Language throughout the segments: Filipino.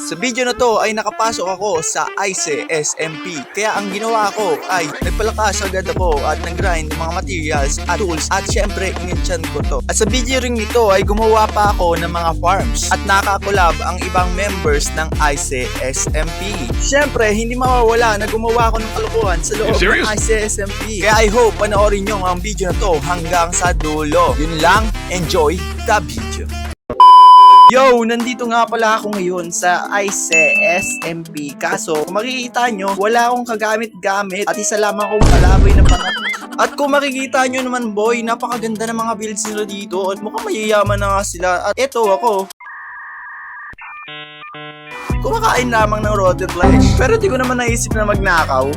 Sa video na to ay nakapasok ako sa ICE SMP. Kaya ang ginawa ko ay nagpalakas agad ako at nag-grind ng mga materials at tools at syempre in-enchant ko to. At sa video ring ito ay gumawa pa ako ng mga farms at nakakolab ang ibang members ng ICE SMP. Syempre hindi mawawala na gumawa ako ng kalokohan sa loob ng ICE SMP. Kaya I hope panoorin nyo ang video na to hanggang sa dulo. Yun lang, enjoy the video. Yo, nandito nga pala ako ngayon sa ICE SMP. Kaso, kung makikita nyo, wala akong kagamit-gamit at isa lamang akong kalaboy na pangat. At kung makikita nyo naman boy, napakaganda ng mga builds nila dito at mukhang mayayaman na nga sila. At eto ako, kumakain lamang ng rotten flesh. Pero di ko naman naisip na magnakaw.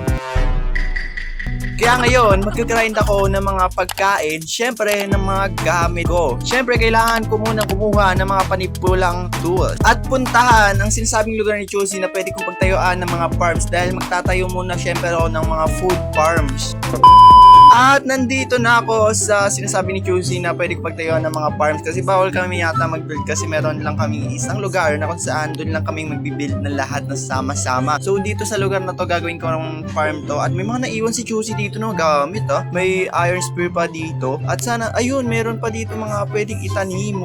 Kaya ngayon, mag-grind ako ng mga pagkain, syempre ng mga gamit ko. Syempre, kailangan ko muna kumuha ng mga panipulang tools. At puntahan ang sinasabing lugar ni Chusy na pwede kong pagtayuan ng mga farms dahil magtatayo muna syempre ako ng mga food farms. At nandito na ako sa sinasabi ni Chusy na pwede kong pagtayuan ng mga farms kasi bawal kami yata mag-build kasi meron lang kaming isang lugar na kung saan doon lang kaming mag-build ng lahat na sama-sama. So dito sa lugar na to gagawin ko ng farm to at may mga naiwan si Chusy dito na gamit May iron spear pa dito at sana ayun meron pa dito mga pwedeng itanim.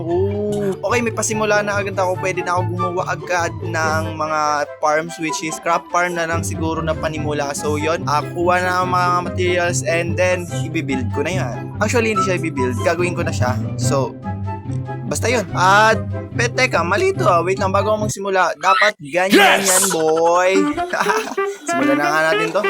Okay, may pasimula na agad ako, pwede na ako gumawa agad ng mga farms which is crop farm na lang siguro na panimula. So yun, kuha na ang mga materials and then i-build ko na yan. Actually hindi siya i-build, gagawin ko na siya. So basta yun. At teka, mali to wait lang bago ako magsimula. Dapat ganyan yan boy. Simulan na nga natin to.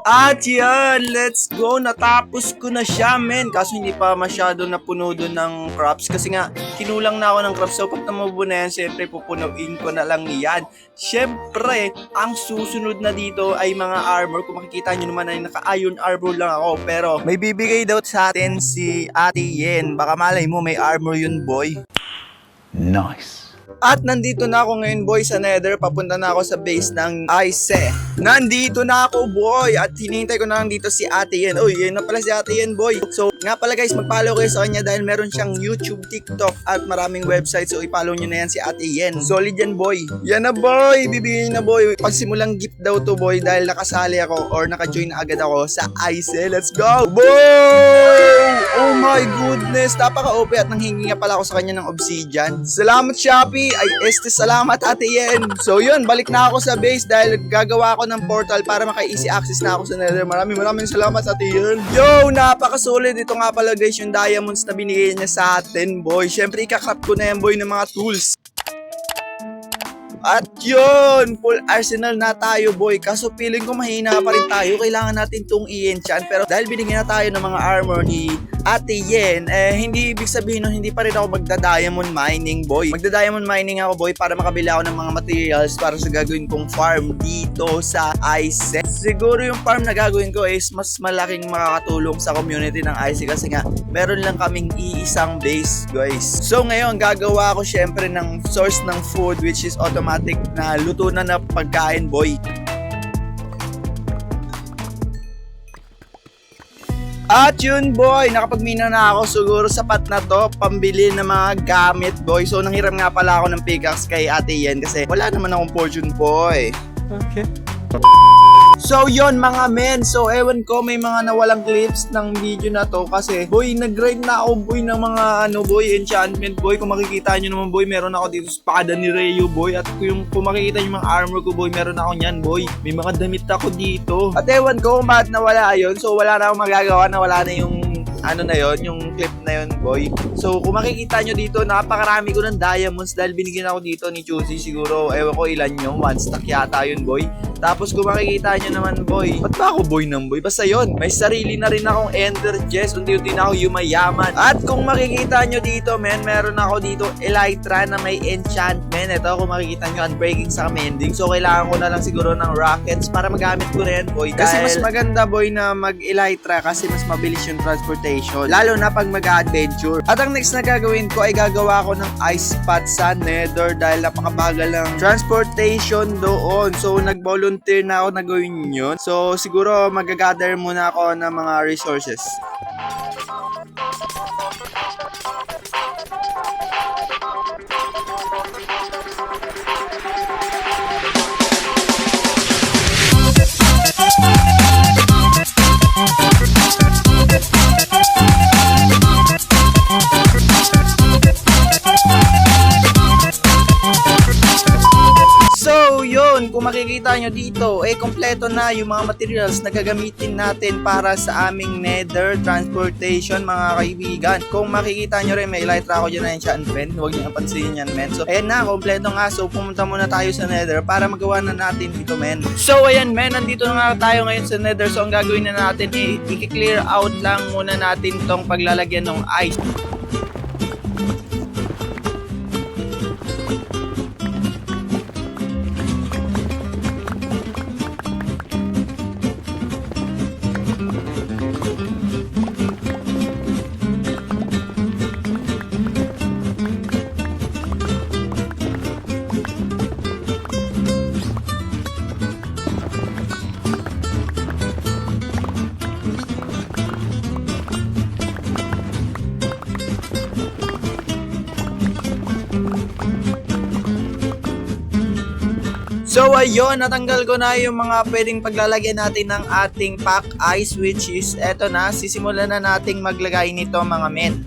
At yan, let's go. Natapos ko na siya, men. Kaso hindi pa masyado napuno doon ng crops. Kasi nga, kinulang na ako ng crops. So, pag namubo na yan, syempre, pupunuin ko na lang yan. Syempre, ang susunod na dito ay mga armor. Kung makikita nyo naman ay naka-iron armor lang ako. Pero, may bibigay daw sa atin si Ate Yen. Baka malay mo, may armor yun, boy. Nice. At nandito na ako ngayon boy sa Nether. Papunta na ako sa base ng ICE. Nandito na ako boy. At hinihintay ko na lang dito si Ate Yen. Uy, yun na pala si Ate Yen boy. So nga pala guys, mag-follow kayo sa kanya dahil meron siyang YouTube, TikTok at maraming website. So i-follow nyo na yan si Ate Yen. Solid yan boy. Yan na boy, bibigyan na boy. Pagsimulang gift daw to boy dahil nakasali ako or naka-join na agad ako sa ICE. Let's go boy! Oh my goodness, napaka-OP at nanghingi nga pala ako sa kanya ng obsidian. Salamat Shopee. Ay, salamat Ate Yen. So yun, balik na ako sa base dahil gagawa ako ng portal para maka-easy access na ako sa Nether. Maraming salamat Ate Yen. Yo, napaka-solid. Ito nga pala guys yung diamonds na binigay niya sa atin, boy. Syempre, ikakrap ko na yan, boy, ng mga tools. At yun, full arsenal na tayo boy. Kaso feeling ko mahina pa rin tayo. Kailangan natin itong i-enchant. Pero dahil binigyan na tayo ng mga armor ni Ate Yen, hindi ibig sabihin nun, hindi pa rin ako magda-diamond mining boy. Magda-diamond mining ako boy para makabili ako ng mga materials para sa gagawin kong farm dito sa ICE. Siguro yung farm na gagawin ko is mas malaking makakatulong sa community ng ICE kasi nga meron lang kaming iisang base guys. So ngayon gagawa ako syempre ng source ng food which is automatic na luto na pagkain boy. At yun boy, nakapagmina na ako, siguro sapat na to pambili ng mga gamit boy. So nanghiram nga pala ako ng pickaxe kay Ate Yen kasi wala naman akong fortune boy. Okay. So yon mga men, so ewan ko may mga nawalang clips ng video na to kasi boy nag-grind na ako boy ng mga enchantment boy. Kung makikita nyo naman boy, meron ako dito espada ni Reo boy. At kung makikita nyo mga armor ko boy, meron ako nyan boy. May mga damit ako dito. At ewan ko kung bakit nawala yun, so wala na akong magagawa, na wala na yung ano na yon, yung clip na yon, boy. So kung makikita nyo dito, napakarami ko ng diamonds dahil binigyan ako dito ni Chuzi. Siguro, ewan ko ilan yung 1 stack yata yun, boy. Tapos kung makikita nyo naman, boy, ba't ba ako boy ng boy? Basta yun, may sarili na rin akong ender chest, unti-unti na ako yumayaman. At kung makikita nyo dito, men, meron ako dito elytra na may enchantment. Ito, kung makikita nyo, unbreaking sa mending. So kailangan ko na lang siguro ng rockets para magamit ko rin, boy. Kasi mas maganda, boy, na mag-elytra kasi mas mabilis yung transportation. Lalo na pag mag-adventure. At ang next na gagawin ko ay gagawa ko ng ice spot sa nether dahil napakabagal ng transportation doon. So nag-volunteer na ako na gawin yun. So siguro mag-gather muna ako ng mga resources. Kung makikita nyo dito, kompleto na yung mga materials na gagamitin natin para sa aming nether transportation, mga kaibigan. Kung makikita nyo rin, may elytra ako dyan na enchantment. Huwag nyo napansin yan, men. So, ayan na, kompleto nga. So, pumunta muna tayo sa nether para magawa na natin dito, men. So, ayan, men, nandito na nga tayo ngayon sa nether. So, ang gagawin na natin, i-clear out lang muna natin tong paglalagyan ng ice. So ayun, natanggal ko na yung mga pwedeng paglalagyan natin ng ating pack ice, which is eto na, sisimulan na nating maglagay nito, mga men.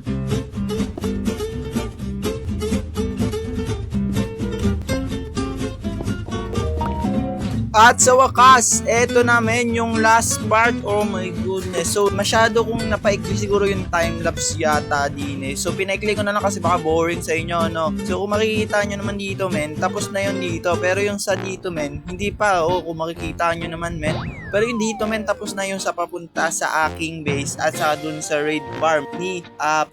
At sa wakas, eto namin yung last part. Oh my goodness. So, masyado kong napaikli siguro yung time-lapse yata din eh. So, pinaikli ko na lang kasi baka boring sa inyo, no? So, kung makikita nyo naman dito, men, tapos na yun dito. Pero yung sa dito, men, hindi pa. Oh, kung makikita nyo naman, men. Pero yung dito, men, tapos na yung sa papunta sa aking base at sa dun sa raid farm ni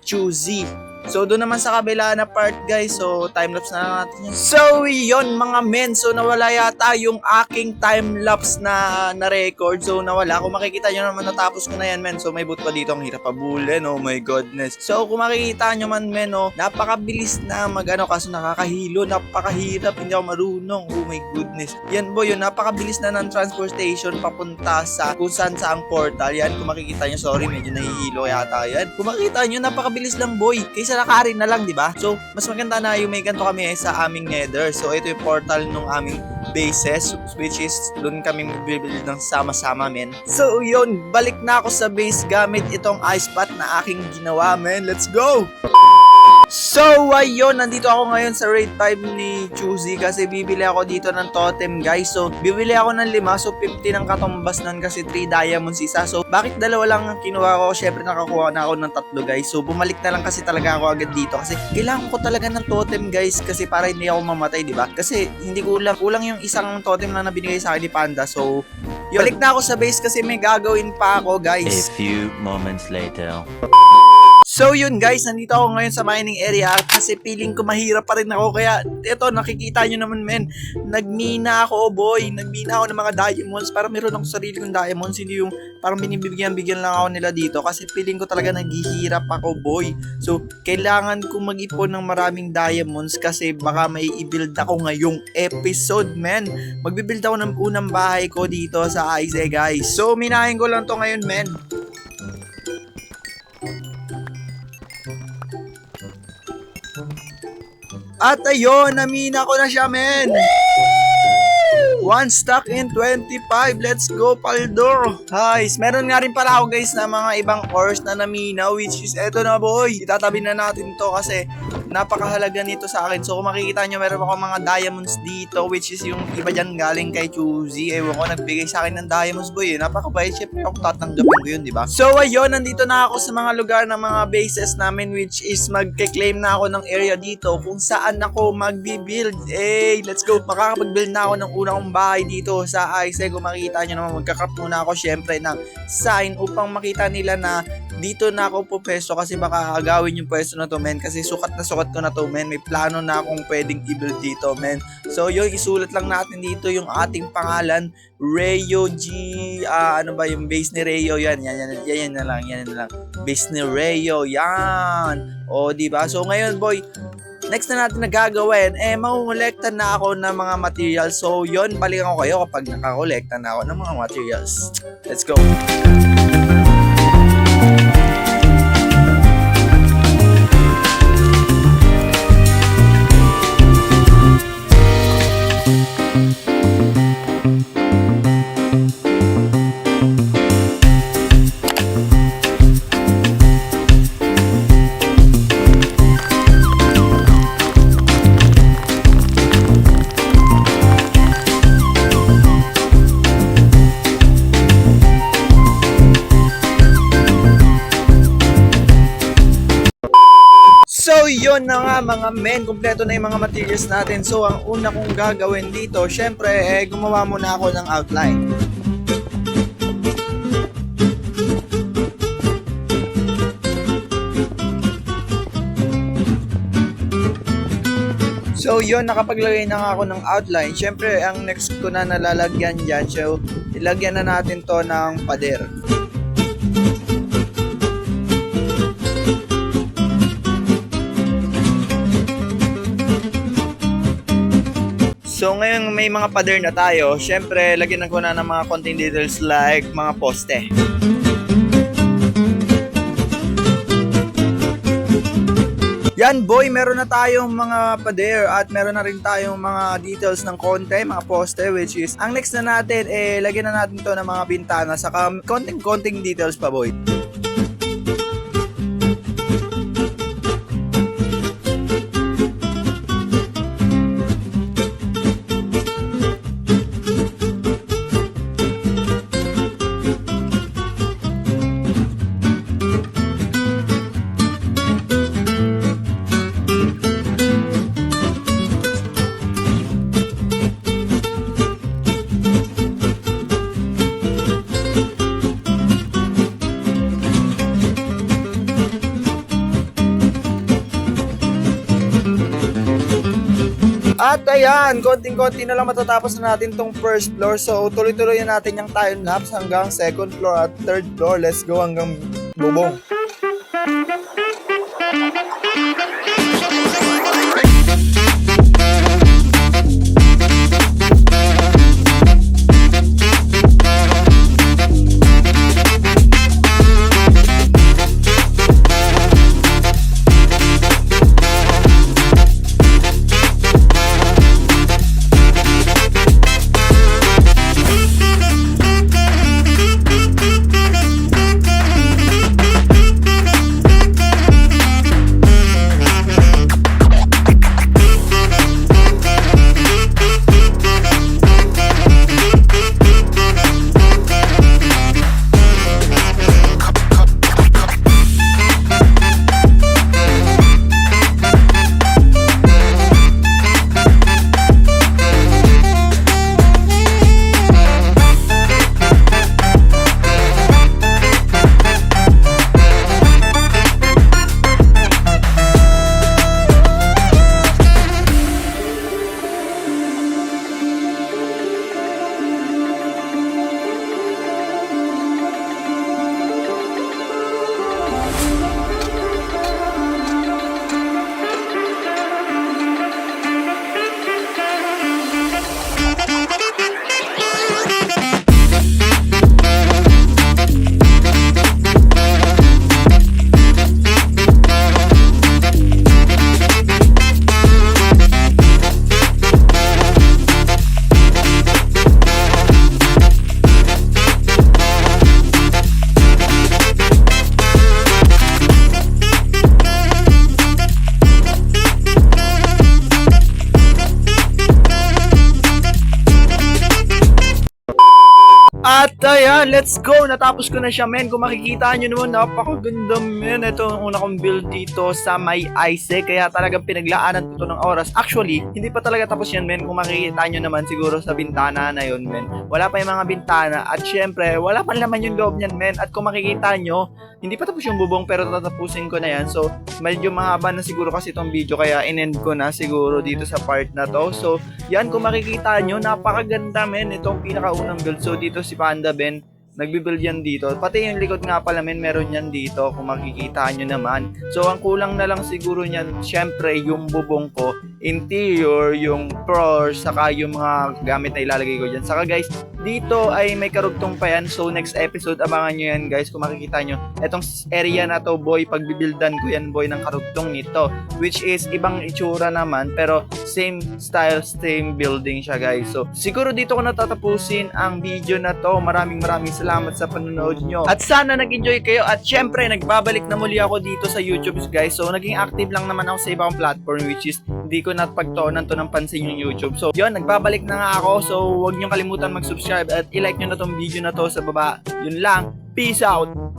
Chuzi. So, doon naman sa kabila na part, guys. So, time-lapse na lang natin yun. So, yun, mga men. So, nawala yata yung aking time-lapse na record. So, nawala. Kung makikita nyo naman, natapos ko na yan, men. So, may boot pa dito. Ang hirap pabulin. Oh my goodness. So, kung makikita nyo man, men, oh, napakabilis na kaso nakakahilo. Napakahirap. Hindi ako marunong. Oh my goodness. Yan, boy, yun. Napakabilis na ng transportation papunta sa kung saan sa ang portal. Yan, kung makikita nyo, sorry, medyo nahihilo yata yan. Kung makikita nyo, napakabilis lang, boy. Kaysa nakarin na lang, di ba? So, mas maganda na yung may ganito kami sa aming nether. So, ito yung portal ng aming bases, which is doon kami magbibuild ng sama-sama, men. So, yun, balik na ako sa base gamit itong ice pot na aking ginawa, men. Let's go! So, ayun, nandito ako ngayon sa raid 5 ni Chuzi kasi bibili ako dito ng totem, guys. So, bibili ako ng 5, so 50 ng katumbas nun kasi 3 diamonds isa. So, bakit dalawa lang ang kinuha ko? Syempre, nakakuha na ako ng 3, guys. So, bumalik na lang kasi talaga ako agad dito kasi kailangan ko talaga ng totem, guys, kasi para hindi ako mamatay, di ba? Kasi hindi kulang yung isang totem na binigay sa akin ni Panda. So, yun. Balik na ako sa base kasi may gagawin pa ako, guys. A few moments later. So yun, guys, nandito ako ngayon sa mining area kasi feeling ko mahirap pa rin ako, kaya ito, nakikita nyo naman, men, nagmina ako, boy, nagmina ako ng mga diamonds para meron akong sarili kong diamonds, hindi yung parang binibigyan lang ako nila dito kasi feeling ko talaga naghihirap ako, boy. So kailangan kong mag-ipon ng maraming diamonds kasi baka may i-build ako ngayong episode, men. Magbibuild ako ng unang bahay ko dito sa Ice, guys. So minahin ko lang to ngayon, men. At ayun, namina ko na siya, men. 1 stack in 25. Let's go, Paldo. Guys, meron nga rin pala ako, guys, na mga ibang ores na namina, which is eto na, boy. Itatabi na natin to kasi napakahalaga nito sa akin. So kung makikita nyo, meron ako mga diamonds dito, which is yung iba dyan galing kay Choosy. Ewan ko, nagbigay sa akin ng diamonds boy. Napakabait, syempre ako tatanggapin ko yun, diba? So ayun, nandito na ako sa mga lugar ng mga bases namin, which is magke-claim na ako ng area dito kung saan ako magbi-build. Let's go! Makakapag-build na ako ng unang kong bahay dito sa Isaac. Kung makikita nyo naman, magkakrap muna ako syempre ng sign upang makita nila na dito na ako pupwesto kasi baka agawin yung pwesto na to, men. Kasi sukat na sukat ko na to, men. May plano na akong pwedeng i-build dito, men. So, yun, isulat lang natin dito yung ating pangalan. Rayo G, ano ba yung base ni Rayo? Yan na lang. Base ni Rayo, yan. O, diba? So, ngayon, boy, next na natin na gagawin, mangungulekta na ako ng mga materials. So, yun, balikan ko kayo kapag nakakolekta na ako ng mga materials. Let's go! So, yun na nga mga men, kumpleto na yung mga materials natin. So, ang una kong gagawin dito, syempre, gumawa muna ako ng outline. So, yun, nakapaglagay na nga ako ng outline. Syempre, ang next ko na nalalagyan dyan, so, ilagyan na natin to ng pader. So ngayon may mga pader na tayo, syempre lagyan ko na ng mga konting details like mga poste. Yan boy, meron na tayong mga pader at meron na rin tayong mga details ng konti, mga poste, which is ang next na natin, lagyan na natin to ng mga bintana saka konting details pa boy. At ayan, konting-konti na lang matatapos na natin tong first floor. So, tuloy-tuloy na natin yung time-lapse hanggang second floor at third floor. Let's go hanggang bubong. At ayan, let's go! Natapos ko na siya, men. Kung makikita nyo naman, napakaganda, men. Ito ang una kong build dito sa may Isaac. Kaya talagang pinaglaanan ko to ng oras. Actually, hindi pa talaga tapos yan, men. Kung makikita nyo naman siguro sa bintana na yun, men. Wala pa yung mga bintana. At syempre, wala pa naman yung loob niyan, men. At kung makikita nyo, hindi pa tapos yung bubong pero tatapusin ko na yan. So, medyo mahaba na siguro kasi itong video. Kaya in-end ko na siguro dito sa part na to. So, yan, kung makikita nyo, napakaganda, men. Itong pinakaunang build. So, dito si Panda Ben, nagbibuild yan dito. Pati yung likod nga pala, men, meron yan dito kung makikita nyo naman. So, ang kulang na lang siguro nyan, syempre, yung bubong ko, interior, yung floor, saka yung mga gamit na ilalagay ko dyan. Saka guys, dito ay may karugtong pa yan. So, next episode, abangan nyo yan, guys, kung makikita nyo. Etong area na to, boy, pagbibildan ko yan, boy, ng karugtong nito. Which is, ibang itsura naman, pero same style, same building siya, guys. So, siguro dito ko natatapusin ang video na to. Maraming salamat sa panonood nyo. At sana nag-enjoy kayo. At syempre, nagbabalik na muli ako dito sa YouTube, guys. So, naging active lang naman ako sa ibang platform, which is, hindi ko napagtoonan to ng pansin yung YouTube. So, yun, nagbabalik na nga ako. So, huwag nyo kalimutan mag-subscribe at i-like nyo na tong video na to sa baba. Yun lang. Peace out!